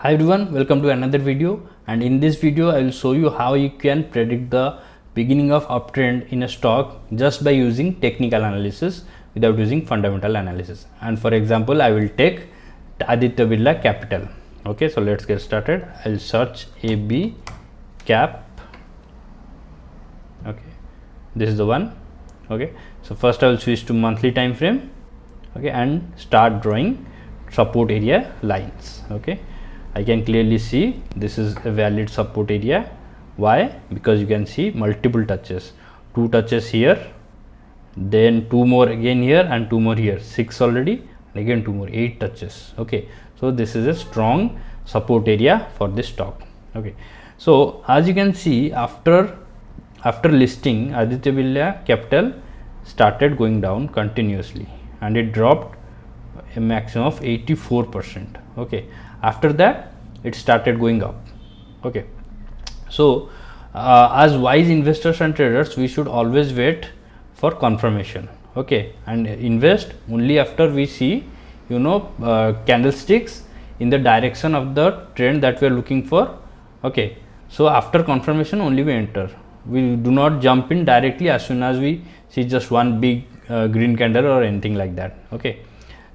Hi everyone, welcome to another video, and in this video I will show you how you can predict the beginning of uptrend in a stock just by using technical analysis without using fundamental analysis. And for example, I will take Aditya Birla Capital. Okay, so let's get started. I will search AB Cap. Okay, this is the one. Okay, so first I will switch to monthly time frame. Okay, and start drawing support area lines. Okay, I can clearly see this is a valid support area. Why? Because you can see multiple touches, 2 touches here, then 2 more again here, and 2 more here, 6 already, and again 2 more, 8 touches. Okay, so this is a strong support area for this stock. Okay, so as you can see, after listing, Aditya Birla Capital started going down continuously and it dropped a maximum of 84%. Okay, after that it started going up. Okay, so as wise investors and traders, we should always wait for confirmation. Okay, and invest only after we see candlesticks in the direction of the trend that we are looking for. Okay, so after confirmation only we enter. We do not jump in directly as soon as we see just one big green candle or anything like that. Okay,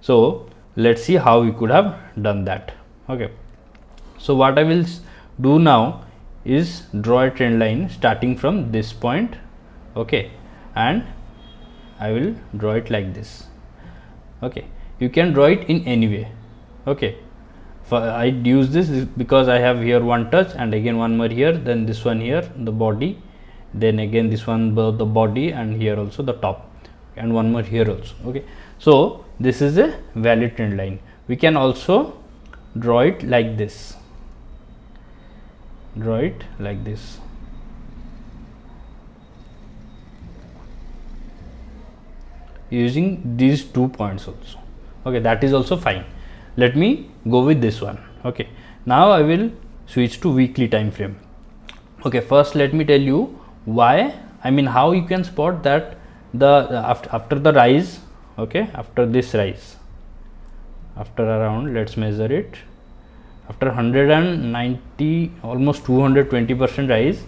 so let's see how we could have done that. Okay, so what I will do now is draw a trend line starting from this point. Okay, and I will draw it like this. Okay, you can draw it in any way. Okay, I use this because I have here one touch and again one more here, then this one here, the body, then again this one the body, and here also the top, and one more here also. Okay, so this is a valid trend line. We can also draw it like this, using these 2 points also. Okay, that is also fine. Let me go with this one. Okay, now I will switch to weekly time frame. Okay, first let me tell you how you can spot that after the rise. Okay, after this rise, after around, let's measure it, after 190, almost 220% rise,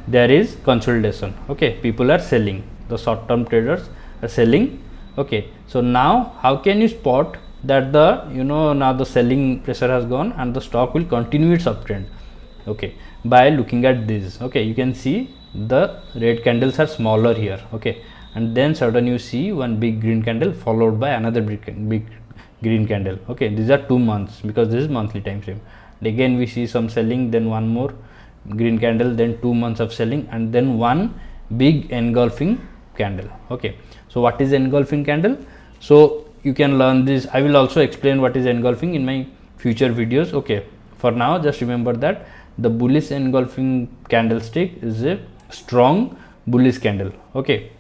there is consolidation. Okay, people are selling, the short term traders are selling. Okay, so now how can you spot that now the selling pressure has gone and the stock will continue its uptrend? Okay, by looking at this. Okay, you can see the red candles are smaller here. Okay, and then suddenly you see one big green candle followed by another big green candle. Okay, these are 2 months because this is monthly time frame. And again we see some selling, then one more green candle, then 2 months of selling, and then one big engulfing candle. Okay, so what is engulfing candle? So you can learn this. I will also explain what is engulfing in my future videos. Okay, for now just remember that the bullish engulfing candlestick is a strong bullish candle. Okay,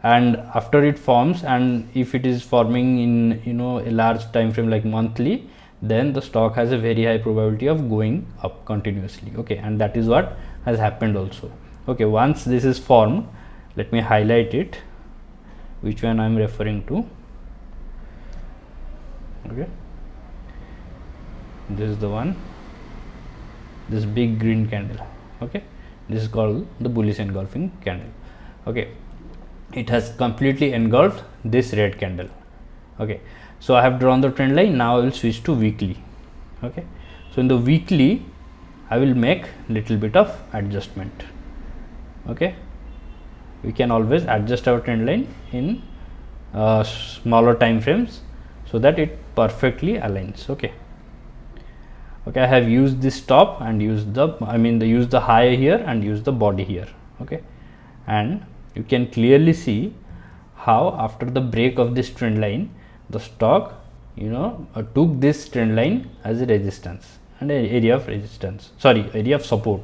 and after it forms, and if it is forming in a large time frame like monthly, then the stock has a very high probability of going up continuously. Okay, and that is what has happened also. Okay, once this is formed, let me highlight it, which one I am referring to. Okay, this is the one, this big green candle. Okay, this is called the bullish engulfing candle. Okay, it has completely engulfed this red candle. Okay, so I have drawn the trend line. Now I will switch to weekly. Okay, so in the weekly I will make little bit of adjustment. Okay, we can always adjust our trend line in smaller time frames so that it perfectly aligns. Okay, I have used this top and used the high here and use the body here. Okay, and you can clearly see how after the break of this trend line, the stock took this trend line as a resistance and an area of resistance, area of support.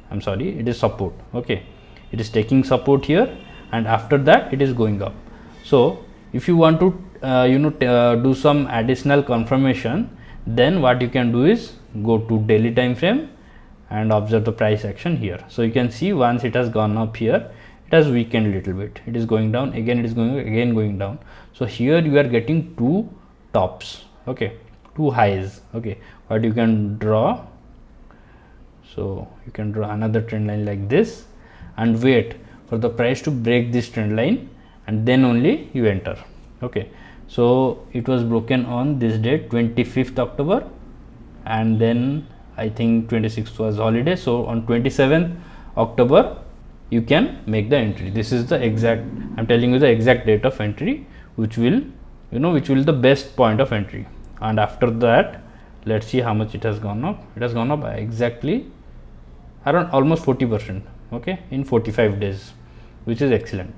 I'm sorry, it is support. Okay, it is taking support here, and after that it is going up. So if you want to do some additional confirmation, then what you can do is go to daily time frame and observe the price action here. So you can see once it has gone up here, it has weakened a little bit, it is going down, again it is going down. So here you are getting 2 tops. Okay, 2 highs. Okay, what you can draw So you can draw another trend line like this and wait for the price to break this trend line, and then only you enter. Okay, so it was broken on this date 25th October, and then I think 26th was holiday, so on 27th October you can make the entry. This is the exact, I'm telling you the exact date of entry, which will, you know, which will the best point of entry. And after that, let's see how much it has gone up. It has gone up by exactly around almost 40%, okay, in 45 days, which is excellent.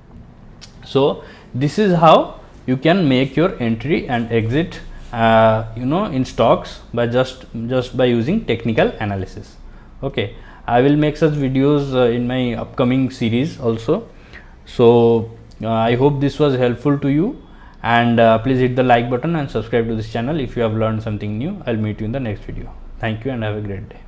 So this is how you can make your entry and exit you know, in stocks by just by using technical analysis. Okay, I will make such videos in my upcoming series also. So I hope this was helpful to you, and please hit the like button and subscribe to this channel if you have learned something new. I'll meet you in the next video. Thank you and have a great day.